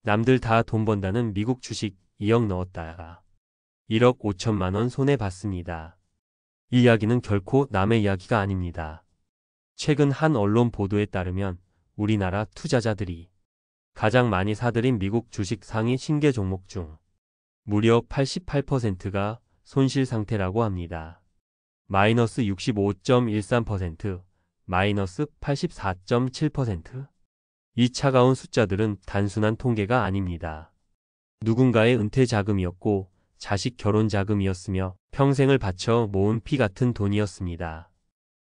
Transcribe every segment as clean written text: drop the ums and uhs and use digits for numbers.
남들 다 돈 번다는 미국 주식 2억 넣었다가 1억 5천만 원 손해봤습니다. 이 이야기는 결코 남의 이야기가 아닙니다. 최근 한 언론 보도에 따르면 우리나라 투자자들이 가장 많이 사들인 미국 주식 상위 10개 종목 중 무려 88%가 손실 상태라고 합니다. 마이너스 65.13%, 마이너스 84.7%. 이 차가운 숫자들은 단순한 통계가 아닙니다. 누군가의 은퇴 자금이었고 자식 결혼 자금이었으며 평생을 바쳐 모은 피 같은 돈이었습니다.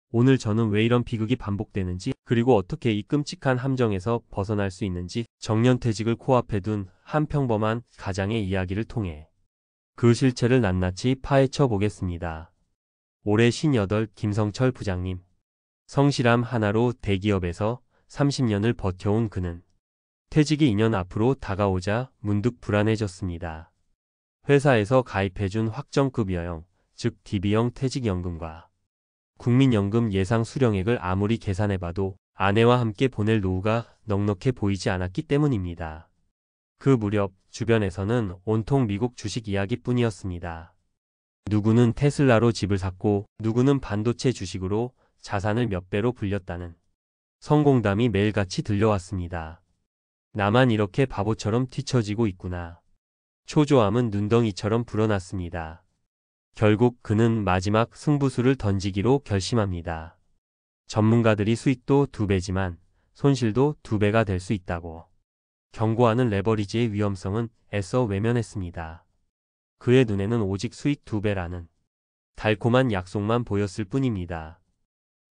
오늘 저는 왜 이런 비극이 반복되는지, 그리고 어떻게 이 끔찍한 함정에서 벗어날 수 있는지 정년퇴직을 코앞에 둔 한 평범한 가장의 이야기를 통해 그 실체를 낱낱이 파헤쳐 보겠습니다. 올해 58 김성철 부장님. 성실함 하나로 대기업에서 30년을 버텨온 그는 퇴직이 2년 앞으로 다가오자 문득 불안해졌습니다. 회사에서 가입해준 확정급 여형, 즉 DB형 퇴직연금과 국민연금 예상 수령액을 아무리 계산해봐도 아내와 함께 보낼 노후가 넉넉해 보이지 않았기 때문입니다. 그 무렵 주변에서는 온통 미국 주식 이야기뿐이었습니다. 누구는 테슬라로 집을 샀고 누구는 반도체 주식으로 자산을 몇 배로 불렸다는 성공담이 매일같이 들려왔습니다. 나만 이렇게 바보처럼 뒤처지고 있구나. 초조함은 눈덩이처럼 불어났습니다. 결국 그는 마지막 승부수를 던지기로 결심합니다. 전문가들이 수익도 2배지만 손실도 2배가 될 수 있다고 경고하는 레버리지의 위험성은 애써 외면했습니다. 그의 눈에는 오직 수익 2배라는 달콤한 약속만 보였을 뿐입니다.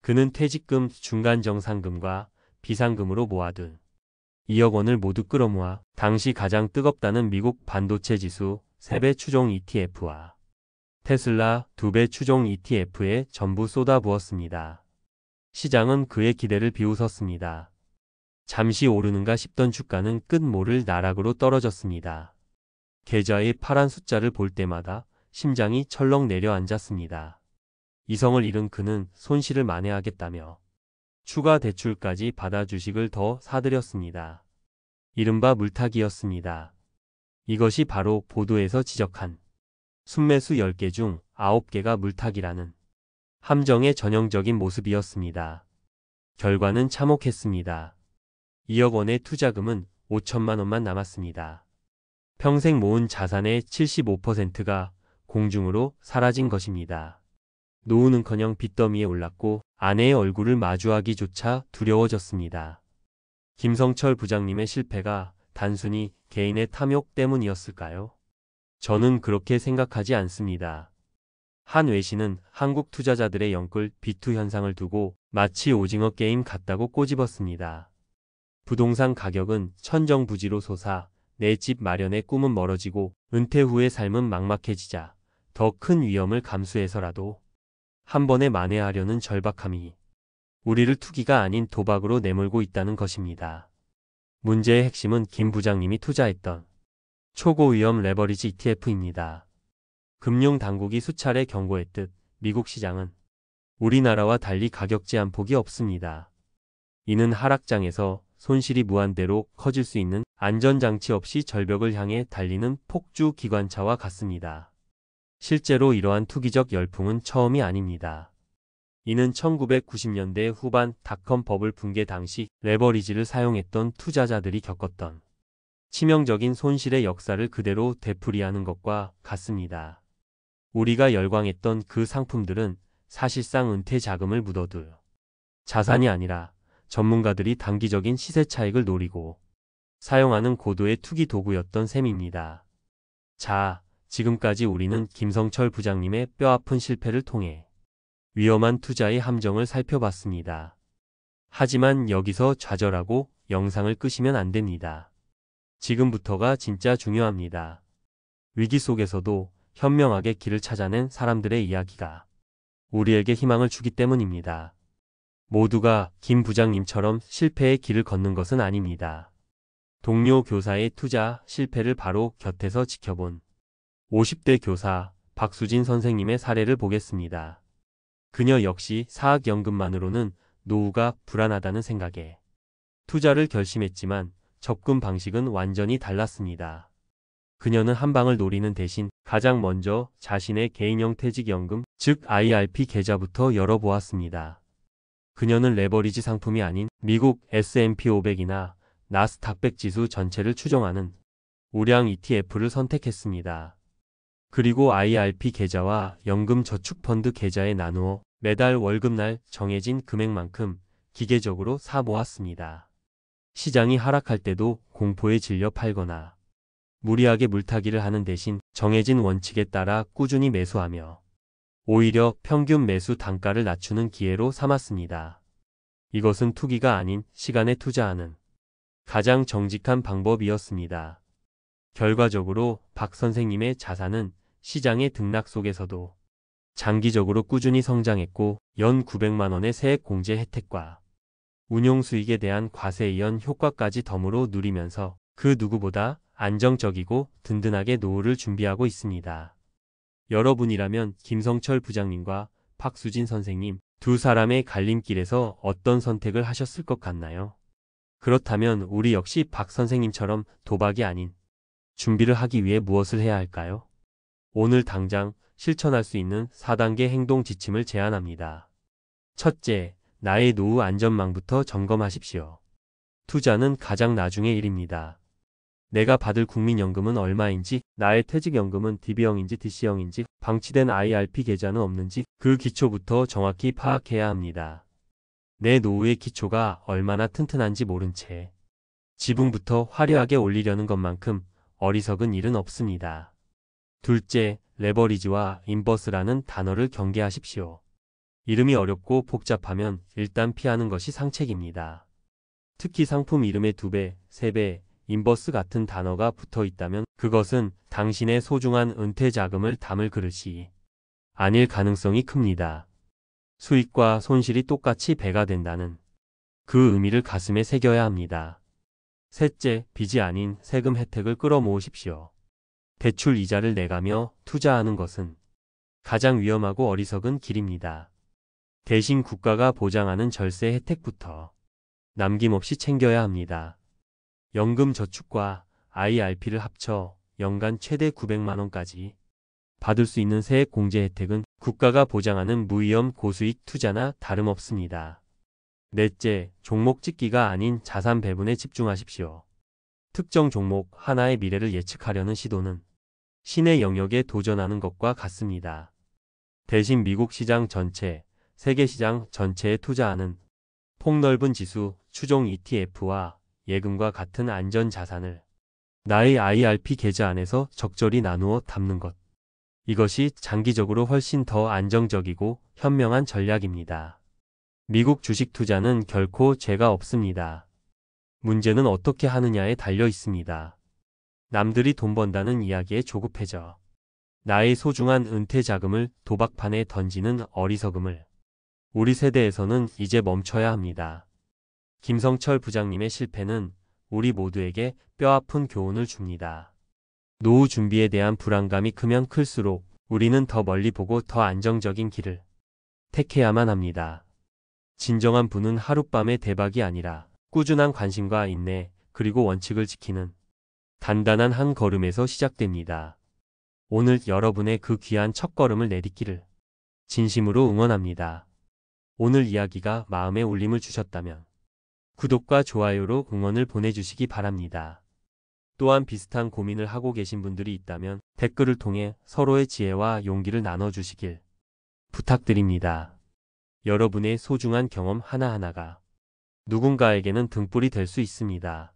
그는 퇴직금, 중간정산금과 비상금으로 모아둔 2억 원을 모두 끌어모아 당시 가장 뜨겁다는 미국 반도체 지수 3배 추종 ETF와 테슬라 2배 추종 ETF에 전부 쏟아부었습니다. 시장은 그의 기대를 비웃었습니다. 잠시 오르는가 싶던 주가는 끝모를 나락으로 떨어졌습니다. 계좌의 파란 숫자를 볼 때마다 심장이 철렁 내려앉았습니다. 이성을 잃은 그는 손실을 만회하겠다며 추가 대출까지 받아 주식을 더 사들였습니다. 이른바 물타기였습니다. 이것이 바로 보도에서 지적한 순매수 10개 중 9개가 물타기라는 함정의 전형적인 모습이었습니다. 결과는 참혹했습니다. 2억 원의 투자금은 5천만 원만 남았습니다. 평생 모은 자산의 75%가 공중으로 사라진 것입니다. 노후는커녕 빚더미에 올랐고 아내의 얼굴을 마주하기조차 두려워졌습니다. 김성철 부장님의 실패가 단순히 개인의 탐욕 때문이었을까요? 저는 그렇게 생각하지 않습니다. 한 외신은 한국 투자자들의 영끌 비투 현상을 두고 마치 오징어 게임 같다고 꼬집었습니다. 부동산 가격은 천정부지로 솟아 내 집 마련의 꿈은 멀어지고 은퇴 후의 삶은 막막해지자 더 큰 위험을 감수해서라도 한 번에 만회하려는 절박함이 우리를 투기가 아닌 도박으로 내몰고 있다는 것입니다. 문제의 핵심은 김 부장님이 투자했던 초고위험 레버리지 ETF입니다. 금융당국이 수차례 경고했듯 미국 시장은 우리나라와 달리 가격 제한 폭이 없습니다. 이는 하락장에서 손실이 무한대로 커질 수 있는 안전장치 없이 절벽을 향해 달리는 폭주 기관차와 같습니다. 실제로 이러한 투기적 열풍은 처음이 아닙니다. 이는 1990년대 후반 닷컴 버블 붕괴 당시 레버리지를 사용했던 투자자들이 겪었던 치명적인 손실의 역사를 그대로 되풀이하는 것과 같습니다. 우리가 열광했던 그 상품들은 사실상 은퇴 자금을 묻어둘 자산이 아니라 전문가들이 단기적인 시세 차익을 노리고 사용하는 고도의 투기 도구였던 셈입니다. 자, 지금까지 우리는 김성철 부장님의 뼈아픈 실패를 통해 위험한 투자의 함정을 살펴봤습니다. 하지만 여기서 좌절하고 영상을 끄시면 안 됩니다. 지금부터가 진짜 중요합니다. 위기 속에서도 현명하게 길을 찾아낸 사람들의 이야기가 우리에게 희망을 주기 때문입니다. 모두가 김 부장님처럼 실패의 길을 걷는 것은 아닙니다. 동료 교사의 투자 실패를 바로 곁에서 지켜본 50대 교사 박수진 선생님의 사례를 보겠습니다. 그녀 역시 사학연금만으로는 노후가 불안하다는 생각에 투자를 결심했지만 접근 방식은 완전히 달랐습니다. 그녀는 한 방을 노리는 대신 가장 먼저 자신의 개인형 퇴직연금, 즉 IRP 계좌부터 열어보았습니다. 그녀는 레버리지 상품이 아닌 미국 S&P 500이나 나스닥 100 지수 전체를 추종하는 우량 ETF를 선택했습니다. 그리고 IRP 계좌와 연금저축펀드 계좌에 나누어 매달 월급날 정해진 금액만큼 기계적으로 사 모았습니다. 시장이 하락할 때도 공포에 질려 팔거나 무리하게 물타기를 하는 대신 정해진 원칙에 따라 꾸준히 매수하며 오히려 평균 매수 단가를 낮추는 기회로 삼았습니다. 이것은 투기가 아닌 시간에 투자하는 가장 정직한 방법이었습니다. 결과적으로 박 선생님의 자산은 시장의 등락 속에서도 장기적으로 꾸준히 성장했고 연 900만 원의 세액 공제 혜택과 운용 수익에 대한 과세이연 효과까지 덤으로 누리면서 그 누구보다 안정적이고 든든하게 노후를 준비하고 있습니다. 여러분이라면 김성철 부장님과 박수진 선생님 두 사람의 갈림길에서 어떤 선택을 하셨을 것 같나요? 그렇다면 우리 역시 박 선생님처럼 도박이 아닌 준비를 하기 위해 무엇을 해야 할까요? 오늘 당장 실천할 수 있는 4단계 행동 지침을 제안합니다. 첫째, 나의 노후 안전망부터 점검하십시오. 투자는 가장 나중의 일입니다. 내가 받을 국민연금은 얼마인지, 나의 퇴직연금은 DB형인지 DC형인지, 방치된 IRP 계좌는 없는지 그 기초부터 정확히 파악해야 합니다. 내 노후의 기초가 얼마나 튼튼한지 모른 채 지붕부터 화려하게 올리려는 것만큼 어리석은 일은 없습니다. 둘째, 레버리지와 인버스라는 단어를 경계하십시오. 이름이 어렵고 복잡하면 일단 피하는 것이 상책입니다. 특히 상품 이름에 2배, 3배, 인버스 같은 단어가 붙어 있다면 그것은 당신의 소중한 은퇴 자금을 담을 그릇이 아닐 가능성이 큽니다. 수익과 손실이 똑같이 배가 된다는 그 의미를 가슴에 새겨야 합니다. 셋째, 빚이 아닌 세금 혜택을 끌어모으십시오. 대출 이자를 내가며 투자하는 것은 가장 위험하고 어리석은 길입니다. 대신 국가가 보장하는 절세 혜택부터 남김없이 챙겨야 합니다. 연금저축과 IRP를 합쳐 연간 최대 900만 원까지 받을 수 있는 세액 공제 혜택은 국가가 보장하는 무위험 고수익 투자나 다름없습니다. 넷째, 종목 찍기가 아닌 자산 배분에 집중하십시오. 특정 종목 하나의 미래를 예측하려는 시도는 신의 영역에 도전하는 것과 같습니다. 대신 미국 시장 전체, 세계 시장 전체에 투자하는 폭넓은 지수, 추종 ETF와 예금과 같은 안전 자산을 나의 IRP 계좌 안에서 적절히 나누어 담는 것. 이것이 장기적으로 훨씬 더 안정적이고 현명한 전략입니다. 미국 주식 투자는 결코 죄가 없습니다. 문제는 어떻게 하느냐에 달려 있습니다. 남들이 돈 번다는 이야기에 조급해져 나의 소중한 은퇴 자금을 도박판에 던지는 어리석음을 우리 세대에서는 이제 멈춰야 합니다. 김성철 부장님의 실패는 우리 모두에게 뼈아픈 교훈을 줍니다. 노후 준비에 대한 불안감이 크면 클수록 우리는 더 멀리 보고 더 안정적인 길을 택해야만 합니다. 진정한 부는 하룻밤의 대박이 아니라 꾸준한 관심과 인내 그리고 원칙을 지키는 단단한 한 걸음에서 시작됩니다. 오늘 여러분의 그 귀한 첫걸음을 내딛기를 진심으로 응원합니다. 오늘 이야기가 마음에 울림을 주셨다면 구독과 좋아요로 응원을 보내주시기 바랍니다. 또한 비슷한 고민을 하고 계신 분들이 있다면 댓글을 통해 서로의 지혜와 용기를 나눠주시길 부탁드립니다. 여러분의 소중한 경험 하나하나가 누군가에게는 등불이 될 수 있습니다.